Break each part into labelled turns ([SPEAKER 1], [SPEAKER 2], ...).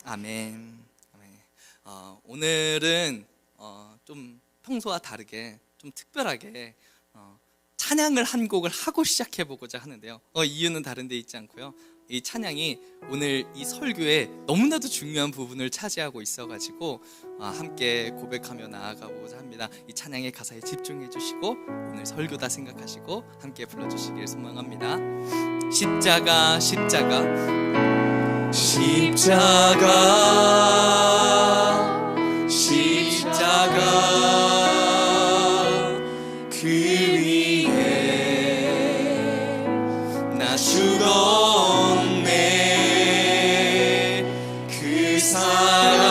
[SPEAKER 1] 아멘. 아멘. 오늘은 좀 평소와 다르게 좀 특별하게 찬양을 한 곡을 하고 시작해 보고자 하는데요. 이유는 다른 데 있지 않고요. 이 찬양이 오늘 이 설교에 너무나도 중요한 부분을 차지하고 있어가지고 함께 고백하며 나아가고자 합니다. 이 찬양의 가사에 집중해 주시고 오늘 설교다 생각하시고 함께 불러주시길 소망합니다. 십자가 십자가 십자가 십자가 그 위에 나 죽었네. 그 사랑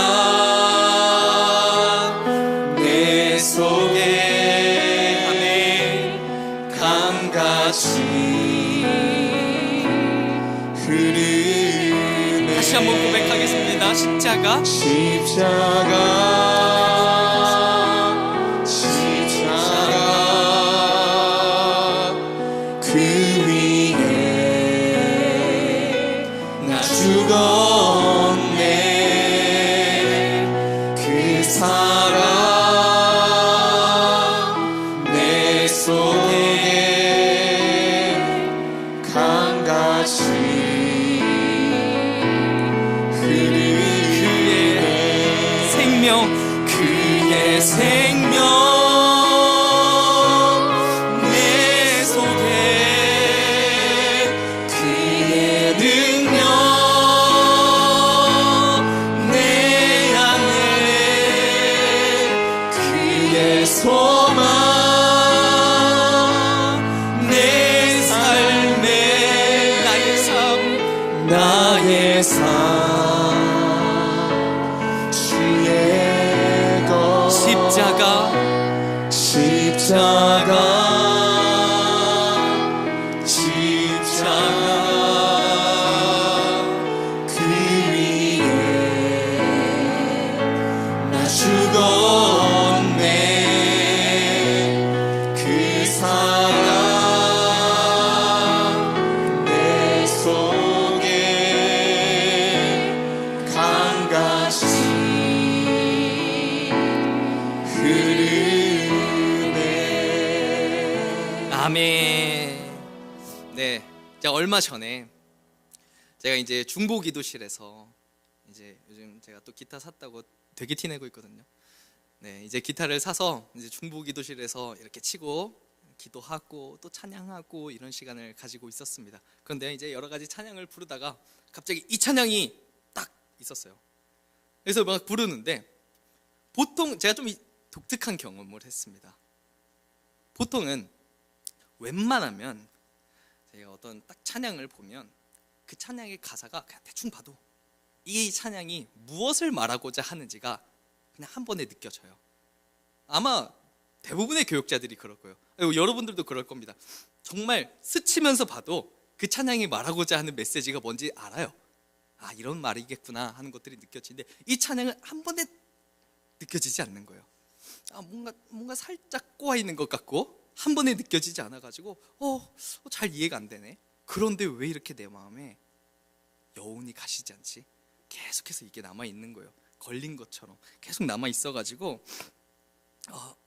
[SPEAKER 1] 내 속에 아멘 강같이 흐르네. 다시 한번 고백하겠습니다. 십자가 십자가 그 위에 나 죽었네. 그 사랑 내 속에 강같이 그의 생명 내 속에 그의 능력 내 안에 그의 소망 내 삶에 나의 삶 십자가 그 위에 나 죽었네. 그 사랑 내 속에 강같이 아멘. 네, 얼마 전에 제가 이제 중보기도실에서 이제 요즘 제가 또 기타 샀다고 되게 티내고 있거든요. 네, 이제 기타를 사서 이제 중보기도실에서 이렇게 치고 기도하고 또 찬양하고 이런 시간을 가지고 있었습니다. 그런데 이제 여러 가지 찬양을 부르다가 갑자기 이 찬양이 딱 있었어요. 그래서 막 부르는데 보통 제가 좀 독특한 경험을 했습니다. 보통은 웬만하면 제가 어떤 딱 찬양을 보면 그 찬양의 가사가 그냥 대충 봐도 이 찬양이 무엇을 말하고자 하는지가 그냥 한 번에 느껴져요. 아마 대부분의 교육자들이 그럴 거예요. 여러분들도 그럴 겁니다. 정말 스치면서 봐도 그 찬양이 말하고자 하는 메시지가 뭔지 알아요. 아, 이런 말이겠구나 하는 것들이 느껴지는데 이 찬양은 한 번에 느껴지지 않는 거예요. 뭔가 살짝 꼬아 있는 것 같고 한 번에 느껴지지 않아가지고 잘 이해가 안 되네. 그런데 왜 이렇게 내 마음에 여운이 가시지 않지? 계속해서 이게 남아있는 거예요. 걸린 것처럼 계속 남아있어가지고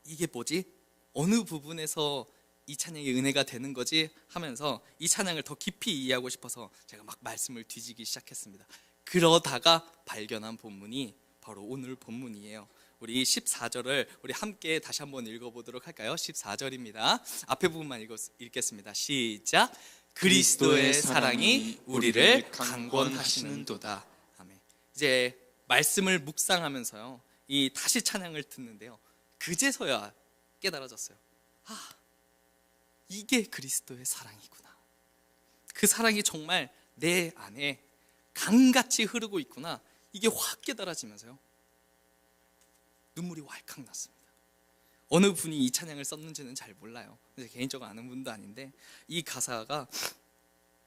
[SPEAKER 1] 이게 뭐지? 어느 부분에서 이 찬양이 은혜가 되는 거지? 하면서 이 찬양을 더 깊이 이해하고 싶어서 제가 막 말씀을 뒤지기 시작했습니다. 그러다가 발견한 본문이 바로 오늘 본문이에요. 우리 14절을 우리 함께 다시 한번 읽어보도록 할까요? 14절입니다. 앞에 부분만 읽겠습니다. 시작. 그리스도의 사랑이 우리를 강권하시는도다. 아멘. 이제 말씀을 묵상하면서요, 이 다시 찬양을 듣는데요, 그제서야 깨달아졌어요. 이게 그리스도의 사랑이구나. 그 사랑이 정말 내 안에 강같이 흐르고 있구나. 이게 확 깨달아지면서요, 눈물이 왈칵 났습니다. 어느 분이 이 찬양을 썼는지는 잘 몰라요. 개인적으로 아는 분도 아닌데 이 가사가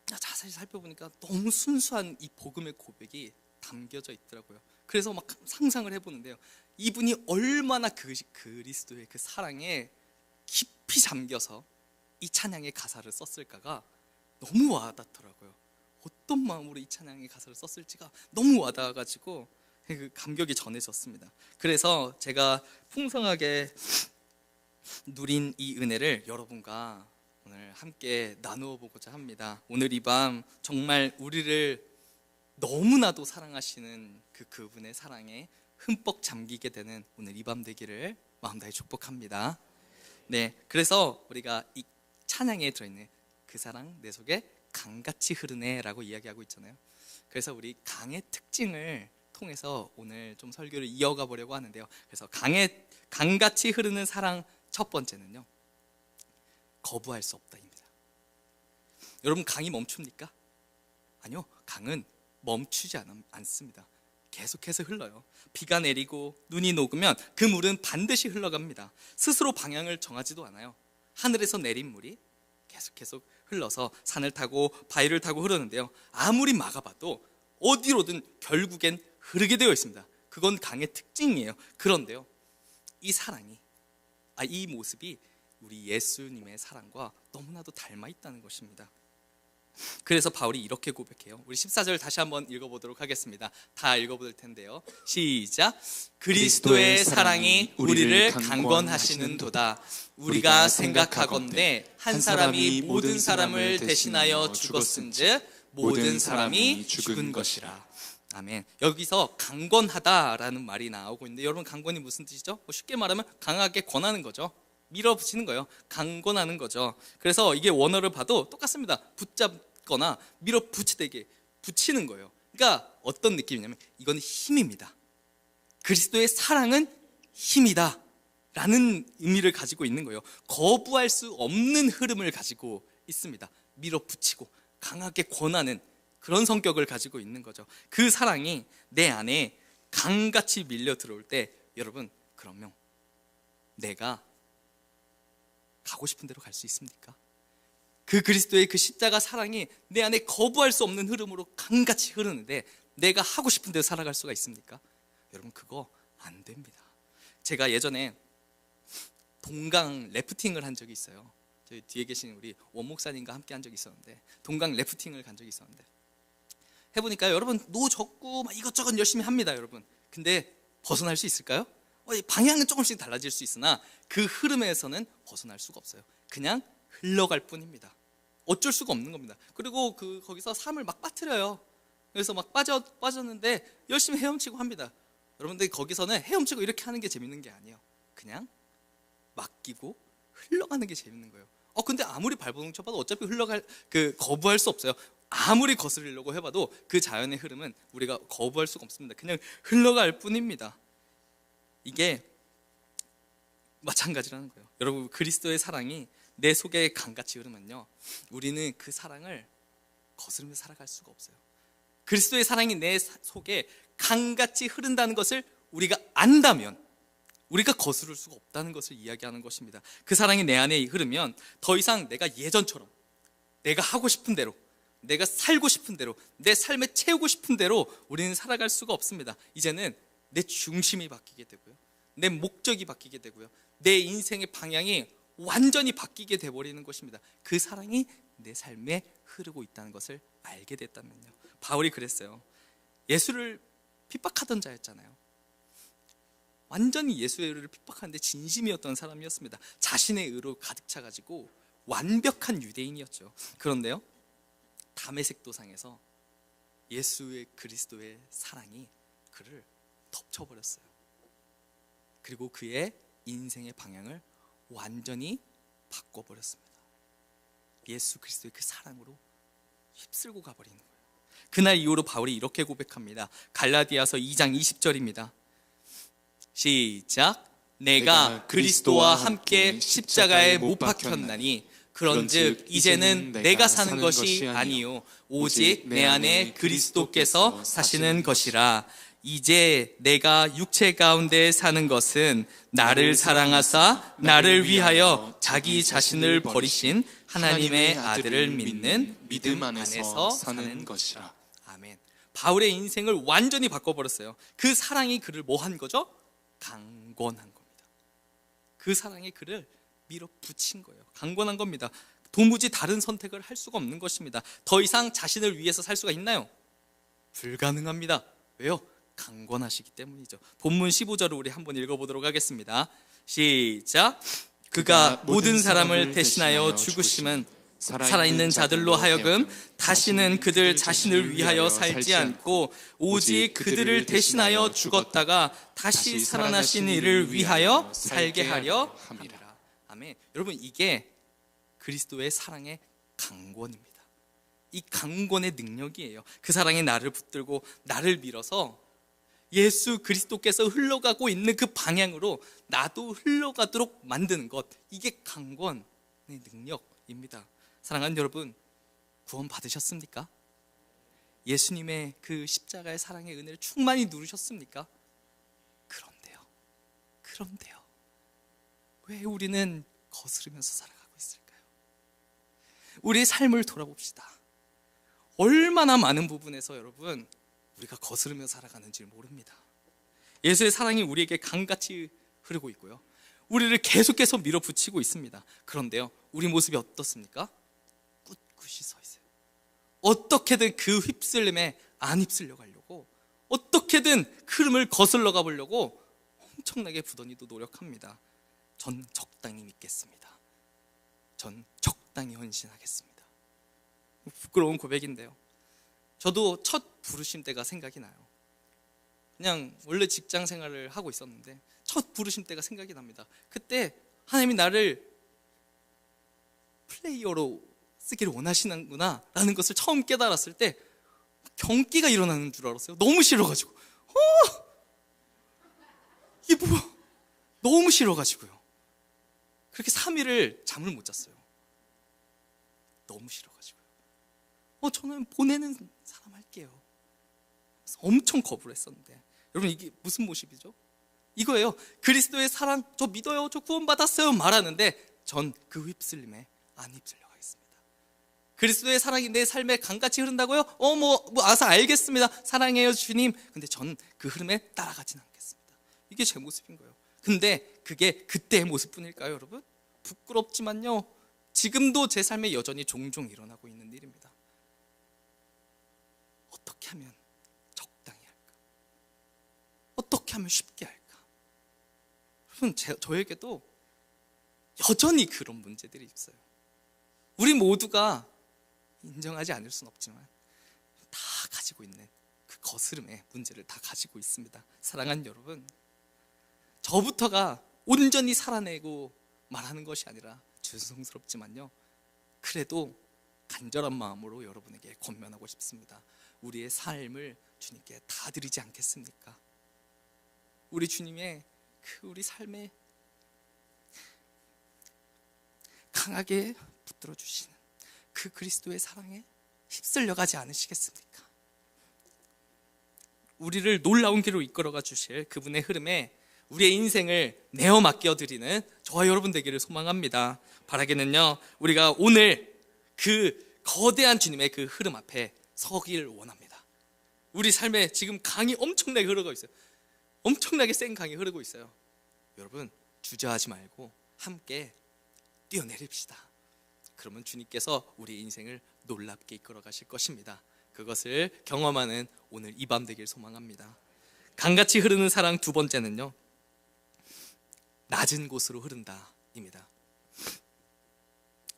[SPEAKER 1] 자세히 살펴보니까 너무 순수한 이 복음의 고백이 담겨져 있더라고요. 그래서 막 상상을 해보는데요, 이분이 얼마나 그리스도의 그 사랑에 깊이 잠겨서 이 찬양의 가사를 썼을까가 너무 와닿더라고요. 어떤 마음으로 이 찬양의 가사를 썼을지가 너무 와닿아가지고 그 감격이 전해졌습니다. 그래서 제가 풍성하게 누린 이 은혜를 여러분과 오늘 함께 나누어 보고자 합니다. 오늘 이 밤 정말 우리를 너무나도 사랑하시는 그분의 사랑에 흠뻑 잠기게 되는 오늘 이 밤 되기를 마음 다해 축복합니다. 네, 그래서 우리가 이 찬양에 들어있는 그 사랑 내 속에 강같이 흐르네라고 이야기하고 있잖아요. 그래서 우리 강의 특징을 통해서 오늘 좀 설교를 이어가 보려고 하는데요. 그래서 강같이 흐르는 사랑 첫 번째는요, 거부할 수 없다입니다. 여러분, 강이 멈춥니까? 아니요, 강은 멈추지 않습니다. 계속해서 흘러요. 비가 내리고 눈이 녹으면 그 물은 반드시 흘러갑니다. 스스로 방향을 정하지도 않아요. 하늘에서 내린 물이 계속 흘러서 산을 타고 바위를 타고 흐르는데요, 아무리 막아봐도 어디로든 결국엔 흐르게 되어 있습니다. 그건 강의 특징이에요. 그런데요, 이 사랑이, 이 모습이 우리 예수님의 사랑과 너무나도 닮아 있다는 것입니다. 그래서 바울이 이렇게 고백해요. 우리 14절 다시 한번 읽어보도록 하겠습니다. 다 읽어볼 텐데요. 시작. 그리스도의 사랑이 우리를 강권하시는도다. 우리가 생각하건대 한 사람이 모든 사람을 대신하여 죽었은즉 모든 사람이 죽은 것이라. 아멘. 여기서 강권하다라는 말이 나오고 있는데, 여러분, 강권이 무슨 뜻이죠? 쉽게 말하면 강하게 권하는 거죠. 밀어붙이는 거예요. 강권하는 거죠. 그래서 이게 원어를 봐도 똑같습니다. 붙잡거나 밀어붙이되게 붙이는 거예요. 그러니까 어떤 느낌이냐면 이건 힘입니다. 그리스도의 사랑은 힘이다 라는 의미를 가지고 있는 거예요. 거부할 수 없는 흐름을 가지고 있습니다. 밀어붙이고 강하게 권하는 그런 성격을 가지고 있는 거죠. 그 사랑이 내 안에 강같이 밀려 들어올 때, 여러분, 그러면 내가 가고 싶은 대로 갈 수 있습니까? 그 그리스도의 그 십자가 사랑이 내 안에 거부할 수 없는 흐름으로 강같이 흐르는데 내가 하고 싶은 대로 살아갈 수가 있습니까? 여러분, 그거 안 됩니다. 제가 예전에 동강 래프팅을 한 적이 있어요. 저희 뒤에 계신 우리 원 목사님과 함께 한 적이 있었는데, 동강 래프팅을 간 적이 있었는데, 해보니까 여러분, 노 젓고 막 이것저것 열심히 합니다. 여러분, 근데 벗어날 수 있을까요? 방향은 조금씩 달라질 수 있으나 그 흐름에서는 벗어날 수가 없어요. 그냥 흘러갈 뿐입니다. 어쩔 수가 없는 겁니다. 그리고 거기서 삶을 막 빠뜨려요. 그래서 막 빠졌는데 열심히 헤엄치고 합니다. 여러분들, 거기서는 헤엄치고 이렇게 하는 게 재밌는 게 아니에요. 그냥 맡기고 흘러가는 게 재밌는 거예요. 근데 아무리 발버둥 쳐봐도 어차피 거부할 수 없어요. 아무리 거스르려고 해봐도 그 자연의 흐름은 우리가 거부할 수가 없습니다. 그냥 흘러갈 뿐입니다. 이게 마찬가지라는 거예요. 여러분, 그리스도의 사랑이 내 속에 강같이 흐르면요, 우리는 그 사랑을 거스르며 살아갈 수가 없어요. 그리스도의 사랑이 내 속에 강같이 흐른다는 것을 우리가 안다면 우리가 거스를 수가 없다는 것을 이야기하는 것입니다. 그 사랑이 내 안에 흐르면 더 이상 내가 예전처럼 내가 하고 싶은 대로, 내가 살고 싶은 대로, 내 삶에 채우고 싶은 대로 우리는 살아갈 수가 없습니다. 이제는 내 중심이 바뀌게 되고요, 내 목적이 바뀌게 되고요, 내 인생의 방향이 완전히 바뀌게 돼버리는 것입니다. 그 사랑이 내 삶에 흐르고 있다는 것을 알게 됐다면요. 바울이 그랬어요. 예수를 핍박하던 자였잖아요. 완전히 예수를 핍박하는데 진심이었던 사람이었습니다. 자신의 의로 가득 차가지고 완벽한 유대인이었죠. 그런데요, 다메섹 도상에서 예수의 그리스도의 사랑이 그를 덮쳐버렸어요. 그리고 그의 인생의 방향을 완전히 바꿔버렸습니다. 예수 그리스도의 그 사랑으로 휩쓸고 가버리는 거예요. 그날 이후로 바울이 이렇게 고백합니다. 갈라디아서 2장 20절입니다. 시작. 내가 그리스도와 함께 십자가에 못 박혔나니 그런즉 이제는 내가 사는 것이 아니요 오직 내 안에 그리스도께서 사시는 것이라. 이제 내가 육체 가운데 사는 것은 나를 사랑하사 나를 위하여 자기 자신을 버리신 하나님의 아들을 믿는 믿음 안에서 사는 것이라. 아멘. 바울의 인생을 완전히 바꿔버렸어요. 그 사랑이 그를 뭐 한 거죠? 강권한 겁니다. 그 사랑이 그를 밀어붙인 거예요. 강권한 겁니다. 도무지 다른 선택을 할 수가 없는 것입니다. 더 이상 자신을 위해서 살 수가 있나요? 불가능합니다. 왜요? 강권하시기 때문이죠. 본문 15절을 우리 한번 읽어보도록 하겠습니다. 시작. 그가 모든 사람을 대신하여 죽으심은 살아있는 자들로 하여금 다시는 그들 자신을 위하여 살지 않고 오직 그들을 대신하여 죽었다가 다시 살아나신 이를 위하여 살게 하려 함이라. 아멘. 여러분, 이게 그리스도의 사랑의 강권입니다. 이 강권의 능력이에요. 그 사랑이 나를 붙들고 나를 밀어서 예수 그리스도께서 흘러가고 있는 그 방향으로 나도 흘러가도록 만드는 것, 이게 강권의 능력입니다. 사랑하는 여러분, 구원 받으셨습니까? 예수님의 그 십자가의 사랑의 은혜를 충만히 누리셨습니까? 그런데요, 왜 우리는 거스르면서 살아가고 있을까요? 우리의 삶을 돌아봅시다. 얼마나 많은 부분에서 여러분, 우리가 거스르며 살아가는지 모릅니다. 예수의 사랑이 우리에게 강같이 흐르고 있고요, 우리를 계속해서 밀어붙이고 있습니다. 그런데요, 우리 모습이 어떻습니까? 꿋꿋이 서 있어요. 어떻게든 그 휩쓸림에 안 휩쓸려 가려고, 어떻게든 흐름을 거슬러 가보려고 엄청나게 부단히도 노력합니다. 전 적당히 믿겠습니다. 전 적당히 헌신하겠습니다. 부끄러운 고백인데요, 저도 첫 부르심 때가 생각이 나요. 그냥 원래 직장 생활을 하고 있었는데 첫 부르심 때가 생각이 납니다. 그때 하나님이 나를 플레이어로 쓰기를 원하시는구나 라는 것을 처음 깨달았을 때 경기가 일어나는 줄 알았어요. 너무 싫어가지고 이게 뭐야, 너무 싫어가지고요. 그렇게 3일을 잠을 못 잤어요. 너무 싫어가지고요. 저는 보내는 사람 할게요. 엄청 거부를 했었는데, 여러분, 이게 무슨 모습이죠? 이거예요. 그리스도의 사랑, 저 믿어요, 저 구원받았어요 말하는데 전 그 휩쓸림에 안 휩쓸려 가겠습니다. 그리스도의 사랑이 내 삶에 강같이 흐른다고요? 아사 알겠습니다. 사랑해요 주님. 근데 전 그 흐름에 따라가진 않겠습니다. 이게 제 모습인 거예요. 근데 그게 그때의 모습뿐일까요, 여러분? 부끄럽지만요, 지금도 제 삶에 여전히 종종 일어나고 있는 일입니다. 어떻게 하면 적당히 할까? 어떻게 하면 쉽게 할까? 여러분, 저에게도 여전히 그런 문제들이 있어요. 우리 모두가 인정하지 않을 수는 없지만 다 가지고 있는 그 거스름의 문제를 다 가지고 있습니다. 사랑하는 여러분, 저부터가 온전히 살아내고 말하는 것이 아니라 죄송스럽지만요, 그래도 간절한 마음으로 여러분에게 권면하고 싶습니다. 우리의 삶을 주님께 다 드리지 않겠습니까? 우리 주님의 그 우리 삶에 강하게 붙들어 주시는 그 그리스도의 사랑에 휩쓸려가지 않으시겠습니까? 우리를 놀라운 길로 이끌어가 주실 그분의 흐름에 우리의 인생을 내어 맡겨드리는 저와 여러분 되기를 소망합니다. 바라기는요, 우리가 오늘 그 거대한 주님의 그 흐름 앞에 서기를 원합니다. 우리 삶에 지금 강이 엄청나게 흐르고 있어요. 엄청나게 센 강이 흐르고 있어요. 여러분, 주저하지 말고 함께 뛰어내립시다. 그러면 주님께서 우리 인생을 놀랍게 이끌어 가실 것입니다. 그것을 경험하는 오늘 이 밤 되길 소망합니다. 강같이 흐르는 사랑 두 번째는요, 낮은 곳으로 흐른다입니다.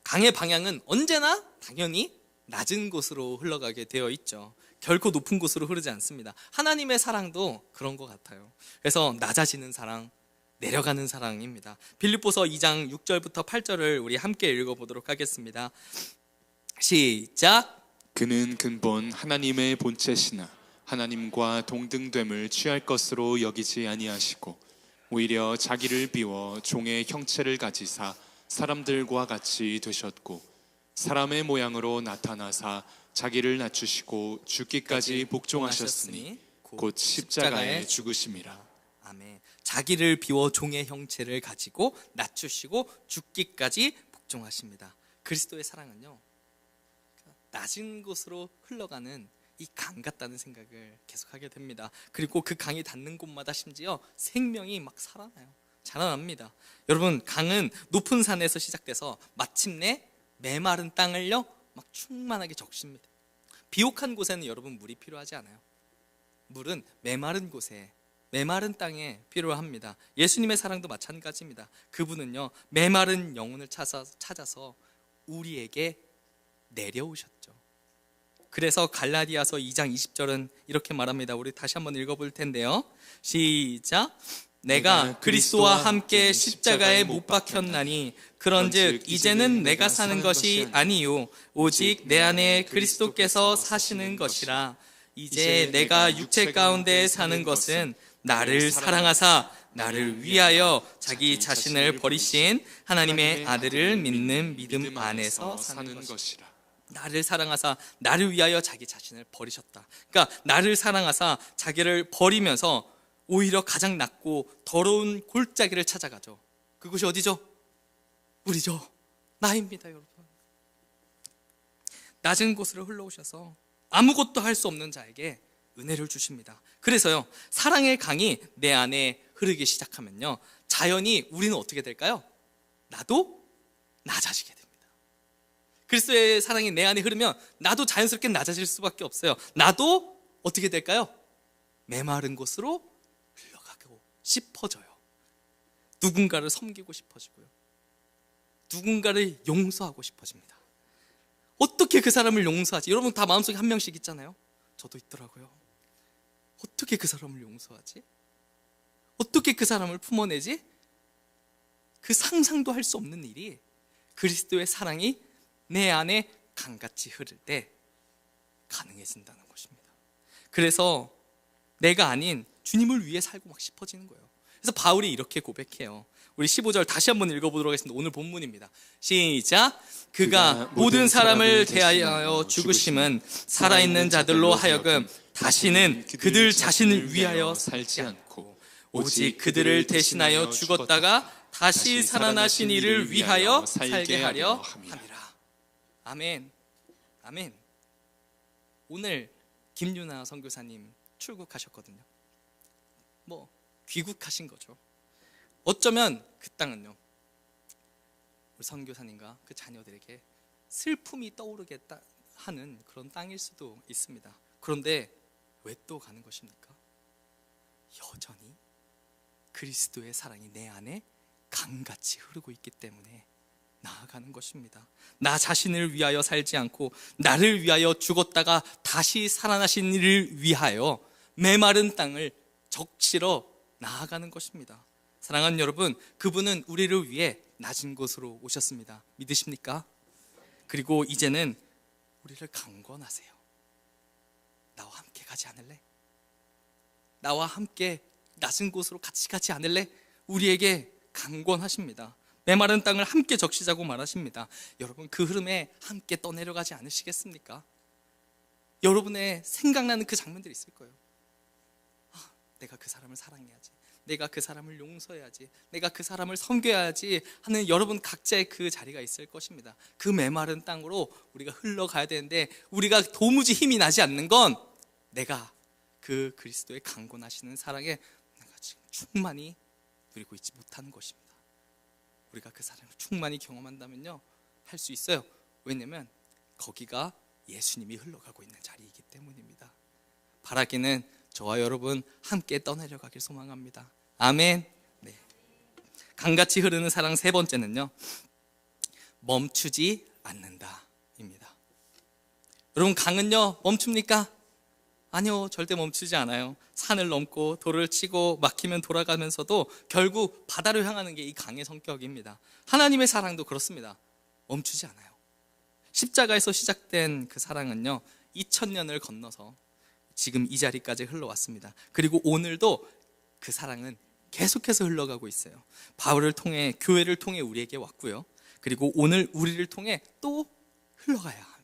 [SPEAKER 1] 강의 방향은 언제나 당연히 낮은 곳으로 흘러가게 되어 있죠. 결코 높은 곳으로 흐르지 않습니다. 하나님의 사랑도 그런 것 같아요. 그래서 낮아지는 사랑, 내려가는 사랑입니다. 빌립보서 2장 6절부터 8절을 우리 함께 읽어보도록 하겠습니다. 시작.
[SPEAKER 2] 그는 근본 하나님의 본체시나 하나님과 동등됨을 취할 것으로 여기지 아니하시고 오히려 자기를 비워 종의 형체를 가지사 사람들과 같이 되셨고 사람의 모양으로 나타나사 자기를 낮추시고 죽기까지 복종하셨으니 곧 십자가에 죽으심이라.
[SPEAKER 1] 아멘. 자기를 비워 종의 형체를 가지고 낮추시고 죽기까지 복종하십니다. 그리스도의 사랑은요, 낮은 곳으로 흘러가는 이 강 같다는 생각을 계속하게 됩니다. 그리고 그 강이 닿는 곳마다 심지어 생명이 막 살아나요. 자라납니다. 여러분, 강은 높은 산에서 시작돼서 마침내 메마른 땅을요 막 충만하게 적십니다. 비옥한 곳에는 여러분 물이 필요하지 않아요. 물은 메마른 곳에, 메마른 땅에 필요합니다. 예수님의 사랑도 마찬가지입니다. 그분은요 메마른 영혼을 찾아서 우리에게 내려오셨죠. 그래서 갈라디아서 2장 20절은 이렇게 말합니다. 우리 다시 한번 읽어볼 텐데요. 시작. 내가 그리스도와 함께 십자가에 못 박혔나니 그런즉 이제는 내가 사는 것이 아니요 오직 내 안에 그리스도께서 사시는 것이라. 이제 내가 육체 가운데 사는 것은 나를 사랑하사 나를 위하여 자기 자신을 버리신 하나님의 아들을 믿는 믿음 안에서 사는 것이라. 나를 사랑하사 나를 위하여 자기 자신을 버리셨다. 그러니까 나를 사랑하사 자기를 버리면서 오히려 가장 낮고 더러운 골짜기를 찾아가죠. 그곳이 어디죠? 우리죠. 나입니다, 여러분. 낮은 곳으로 흘러오셔서 아무것도 할 수 없는 자에게 은혜를 주십니다. 그래서요, 사랑의 강이 내 안에 흐르기 시작하면요, 자연히 우리는 어떻게 될까요? 나도 낮아지게 됩니다. 그리스도의 사랑이 내 안에 흐르면 나도 자연스럽게 낮아질 수밖에 없어요. 나도 어떻게 될까요? 메마른 곳으로 흘러가고 싶어져요. 누군가를 섬기고 싶어지고요, 누군가를 용서하고 싶어집니다. 어떻게 그 사람을 용서하지? 여러분 다 마음속에 한 명씩 있잖아요. 저도 있더라고요. 어떻게 그 사람을 용서하지? 어떻게 그 사람을 품어내지? 그 상상도 할 수 없는 일이 그리스도의 사랑이 내 안에 강같이 흐를 때 가능해진다는 것입니다. 그래서 내가 아닌 주님을 위해 살고 막 싶어지는 거예요. 그래서 바울이 이렇게 고백해요. 우리 15절 다시 한번 읽어보도록 하겠습니다. 오늘 본문입니다. 시작. 그가 모든 사람을 대하여 죽으심은 살아있는 자들로 하여금 다시는 그들 자신을 위하여 살지 않고 오직 그들을 대신하여 죽었다가 다시 살아나신 이를 위하여 살게 하려 함이라. 아멘. 아멘. 오늘 김유나 선교사님 출국하셨거든요. 뭐 귀국하신 거죠. 어쩌면 그 땅은요, 우리 선교사님과 그 자녀들에게 슬픔이 떠오르게 하는 그런 땅일 수도 있습니다. 그런데 왜 또 가는 것입니까? 여전히 그리스도의 사랑이 내 안에 강같이 흐르고 있기 때문에 나아가는 것입니다. 나 자신을 위하여 살지 않고 나를 위하여 죽었다가 다시 살아나신 이를 위하여 메마른 땅을 적시러 나아가는 것입니다. 사랑하는 여러분, 그분은 우리를 위해 낮은 곳으로 오셨습니다. 믿으십니까? 그리고 이제는 우리를 강권하세요. 나와 함께 가지 않을래? 나와 함께 낮은 곳으로 같이 가지 않을래? 우리에게 강권하십니다. 메마른 땅을 함께 적시자고 말하십니다. 여러분, 그 흐름에 함께 떠내려가지 않으시겠습니까? 여러분의 생각나는 그 장면들이 있을 거예요. 아, 내가 그 사람을 사랑해야지, 내가 그 사람을 용서해야지, 내가 그 사람을 섬겨야지 하는 여러분 각자의 그 자리가 있을 것입니다. 그 메마른 땅으로 우리가 흘러가야 되는데 우리가 도무지 힘이 나지 않는 건 내가 그 그리스도의 강권하시는 사랑에 내가 지금 충만히 누리고 있지 못하는 것입니다. 우리가 그 사랑을 충만히 경험한다면요, 할 수 있어요. 왜냐면 거기가 예수님이 흘러가고 있는 자리이기 때문입니다. 바라기는 저와 여러분 함께 떠내려가길 소망합니다. 아멘. 네. 강같이 흐르는 사랑 세 번째는요, 멈추지 않는다입니다. 여러분, 강은요 멈춥니까? 아니요, 절대 멈추지 않아요. 산을 넘고 돌을 치고 막히면 돌아가면서도 결국 바다로 향하는 게 이 강의 성격입니다. 하나님의 사랑도 그렇습니다. 멈추지 않아요. 십자가에서 시작된 그 사랑은요 2000년을 건너서 지금 이 자리까지 흘러왔습니다. 그리고 오늘도 그 사랑은 계속해서 흘러가고 있어요. 바울을 통해, 교회를 통해 우리에게 왔고요, 그리고 오늘 우리를 통해 또 흘러가야 합니다.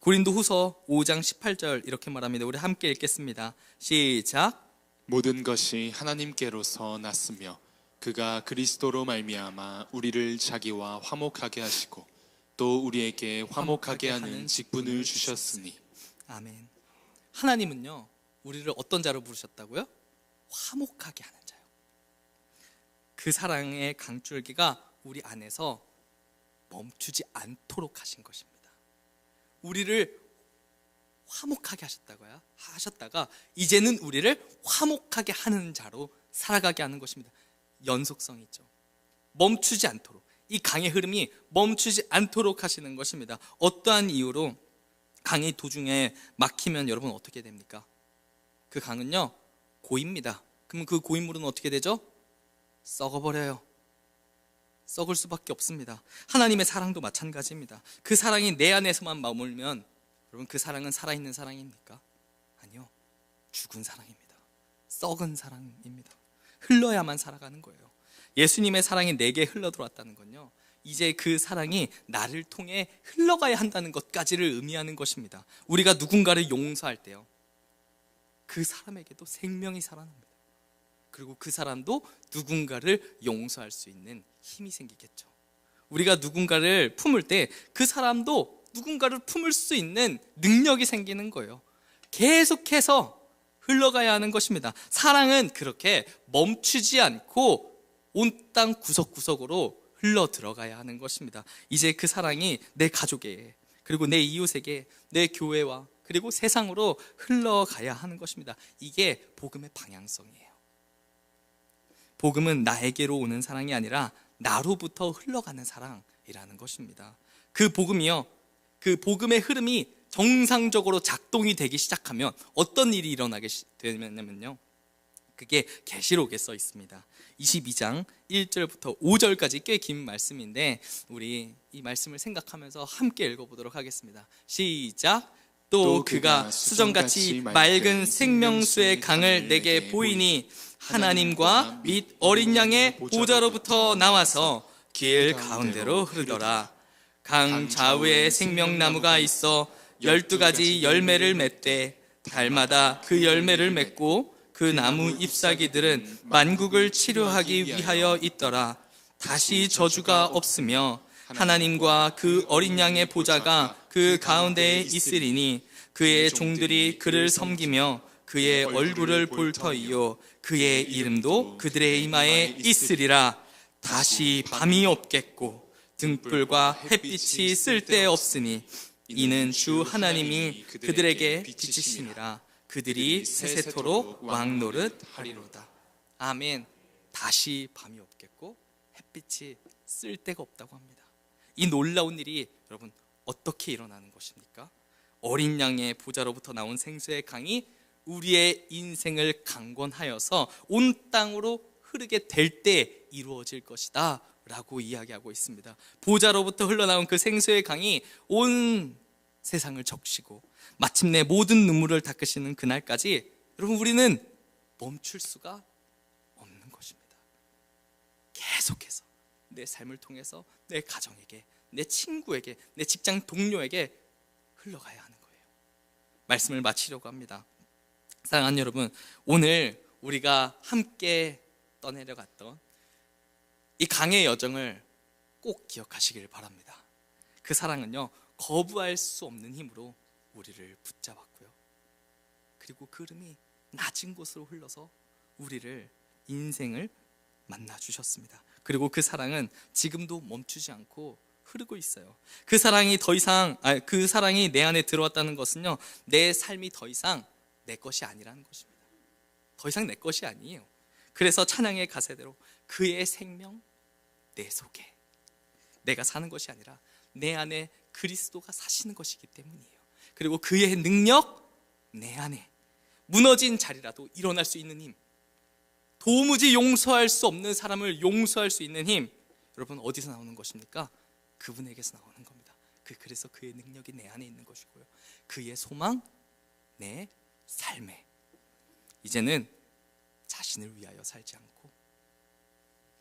[SPEAKER 1] 고린도 후서 5장 18절 이렇게 말합니다. 우리 함께 읽겠습니다. 시작.
[SPEAKER 2] 모든 것이 하나님께로서 났으며 그가 그리스도로 말미암아 우리를 자기와 화목하게 하시고 또 우리에게 화목하게 하는 직분을 주셨으니.
[SPEAKER 1] 아멘. 하나님은요 우리를 어떤 자로 부르셨다고요? 화목하게 하는 자요. 그 사랑의 강줄기가 우리 안에서 멈추지 않도록 하신 것입니다. 우리를 화목하게 하셨다가 이제는 우리를 화목하게 하는 자로 살아가게 하는 것입니다. 연속성이 있죠. 멈추지 않도록, 이 강의 흐름이 멈추지 않도록 하시는 것입니다. 어떠한 이유로 강이 도중에 막히면 여러분 어떻게 됩니까? 그 강은요 고입니다. 그럼 그 고인물은 어떻게 되죠? 썩어버려요. 썩을 수밖에 없습니다. 하나님의 사랑도 마찬가지입니다. 그 사랑이 내 안에서만 머물면 여러분 그 사랑은 살아있는 사랑입니까? 아니요, 죽은 사랑입니다. 썩은 사랑입니다. 흘러야만 살아가는 거예요. 예수님의 사랑이 내게 흘러들어왔다는 건요, 이제 그 사랑이 나를 통해 흘러가야 한다는 것까지를 의미하는 것입니다. 우리가 누군가를 용서할 때요, 그 사람에게도 생명이 살아납니다. 그리고 그 사람도 누군가를 용서할 수 있는 힘이 생기겠죠. 우리가 누군가를 품을 때 그 사람도 누군가를 품을 수 있는 능력이 생기는 거예요. 계속해서 흘러가야 하는 것입니다. 사랑은 그렇게 멈추지 않고 온 땅 구석구석으로 흘러 들어가야 하는 것입니다. 이제 그 사랑이 내 가족에게, 그리고 내 이웃에게, 내 교회와 그리고 세상으로 흘러가야 하는 것입니다. 이게 복음의 방향성이에요. 복음은 나에게로 오는 사랑이 아니라 나로부터 흘러가는 사랑이라는 것입니다. 그 복음이요, 그 복음의 흐름이 정상적으로 작동이 되기 시작하면 어떤 일이 일어나게 되냐면요, 그게 계시록에 써 있습니다. 22장 1절부터 5절까지 꽤 긴 말씀인데 우리 이 말씀을 생각하면서 함께 읽어보도록 하겠습니다. 시작. 또 그가 수정같이 맑은 생명수의 강을 내게 보이니 하나님과 및 어린 양의 보좌로부터 나와서 길 가운데로 흐르더라. 강 좌우에 생명나무가 있어 12가지 열매를 맺되 달마다 그 열매를 맺고 그 나무 잎사귀들은 만국을 치료하기 위하여 있더라. 다시 저주가 없으며 하나님과 그 어린 양의 보좌가 그 가운데에 있으리니 그의 종들이 그를 섬기며 그의 얼굴을 볼 터이요 그의 이름도 그들의 이마에 있으리라. 다시 밤이 없겠고 등불과 햇빛이 쓸데없으니 이는 주 하나님이 그들에게 빛이시니라. 그들이 세세토록 왕노릇 하리로다. 아멘. 다시 밤이 없겠고 햇빛이 쓸데가 없다고 합니다. 이 놀라운 일이 여러분 어떻게 일어나는 것입니까? 어린 양의 보좌로부터 나온 생수의 강이 우리의 인생을 강권하여서 온 땅으로 흐르게 될 때 이루어질 것이다 라고 이야기하고 있습니다. 보좌로부터 흘러나온 그 생수의 강이 온 세상을 적시고 마침내 모든 눈물을 닦으시는 그날까지 여러분 우리는 멈출 수가 없는 것입니다. 계속해서 내 삶을 통해서 내 가정에게, 내 친구에게, 내 직장 동료에게 흘러가야 하는 거예요. 말씀을 마치려고 합니다. 사랑하는 여러분, 오늘 우리가 함께 떠내려갔던 이 강의 여정을 꼭 기억하시길 바랍니다. 그 사랑은요, 거부할 수 없는 힘으로 우리를 붙잡았고요, 그리고 그 흐름이 낮은 곳으로 흘러서 우리를, 인생을 만나주셨습니다. 그리고 그 사랑은 지금도 멈추지 않고 흐르고 있어요. 그 사랑이 그 사랑이 내 안에 들어왔다는 것은요, 내 삶이 더 이상 내 것이 아니라는 것입니다. 더 이상 내 것이 아니에요. 그래서 찬양의 가사대로 그의 생명 내 속에, 내가 사는 것이 아니라 내 안에 그리스도가 사시는 것이기 때문이에요. 그리고 그의 능력 내 안에, 무너진 자리라도 일어날 수 있는 힘, 도무지 용서할 수 없는 사람을 용서할 수 있는 힘, 여러분 어디서 나오는 것입니까? 그분에게서 나오는 겁니다. 그래서 그의 능력이 내 안에 있는 것이고요, 그의 소망 내 삶에, 이제는 자신을 위하여 살지 않고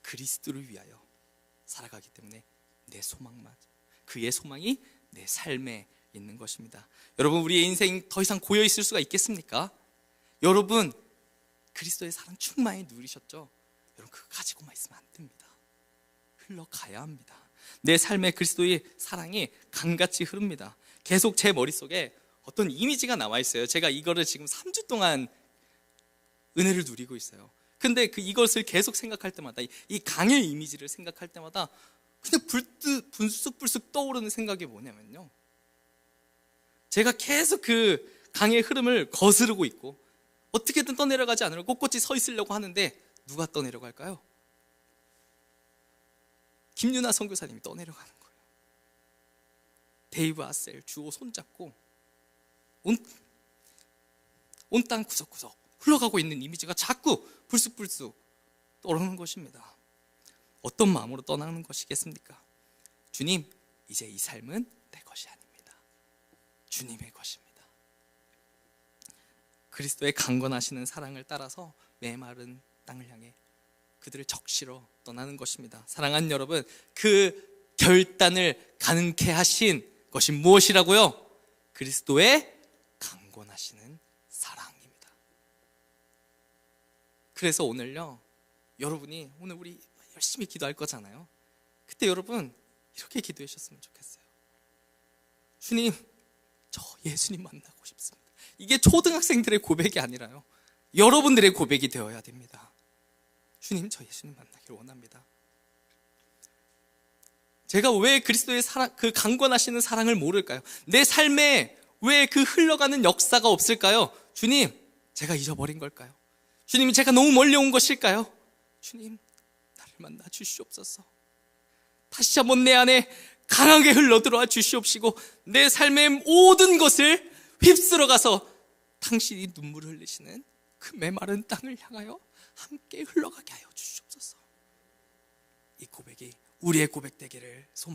[SPEAKER 1] 그리스도를 위하여 살아가기 때문에 내 소망만, 그의 소망이 내 삶에 있는 것입니다. 여러분 우리의 인생 더 이상 고여 있을 수가 있겠습니까? 여러분 그리스도의 사랑 충만히 누리셨죠? 여러분 그거 가지고만 있으면 안 됩니다. 흘러가야 합니다. 내 삶에 그리스도의 사랑이 강같이 흐릅니다. 계속 제 머릿속에 어떤 이미지가 나와 있어요. 제가 이거를 지금 3주 동안 은혜를 누리고 있어요. 근데 이것을 계속 생각할 때마다, 이 강의 이미지를 생각할 때마다 그냥 불쑥불쑥 떠오르는 생각이 뭐냐면요, 제가 계속 그 강의 흐름을 거스르고 있고 어떻게든 떠내려가지 않으려 꼿꼿이 서 있으려고 하는데 누가 떠내려갈까요? 김유나 선교사님이 떠내려가는 거예요. 데이브 아셀 주호 손잡고 온 땅 구석구석 흘러가고 있는 이미지가 자꾸 불쑥불쑥 떠오르는 것입니다. 어떤 마음으로 떠나는 것이겠습니까? 주님, 이제 이 삶은 내 것이 아닙니다. 주님의 것입니다. 그리스도의 강건하시는 사랑을 따라서 메마른 땅을 향해 그들을 적시러 떠나는 것입니다. 사랑하는 여러분, 그 결단을 가능케 하신 것이 무엇이라고요? 그리스도의 강건하시는 사랑입니다. 그래서 오늘요, 여러분이 오늘 우리 열심히 기도할 거잖아요. 그때 여러분 이렇게 기도해 주셨으면 좋겠어요. 주님, 저 예수님 만나고 싶습니다. 이게 초등학생들의 고백이 아니라요, 여러분들의 고백이 되어야 됩니다. 주님, 저 예수님 만나기를 원합니다. 제가 왜 그리스도의 사랑, 그 강건하시는 사랑을 모를까요? 내 삶에 왜 그 흘러가는 역사가 없을까요? 주님, 제가 잊어버린 걸까요? 주님, 제가 너무 멀리 온 것일까요? 주님, 나를 만나 주시옵소서. 다시 한번 내 안에 강하게 흘러들어와 주시옵시고 내 삶의 모든 것을 휩쓸어 가서 당신이 눈물을 흘리시는 그 메마른 땅을 향하여 함께 흘러가게 하여 주시옵소서. 이 고백이 우리의 고백 되기를 소망합니다.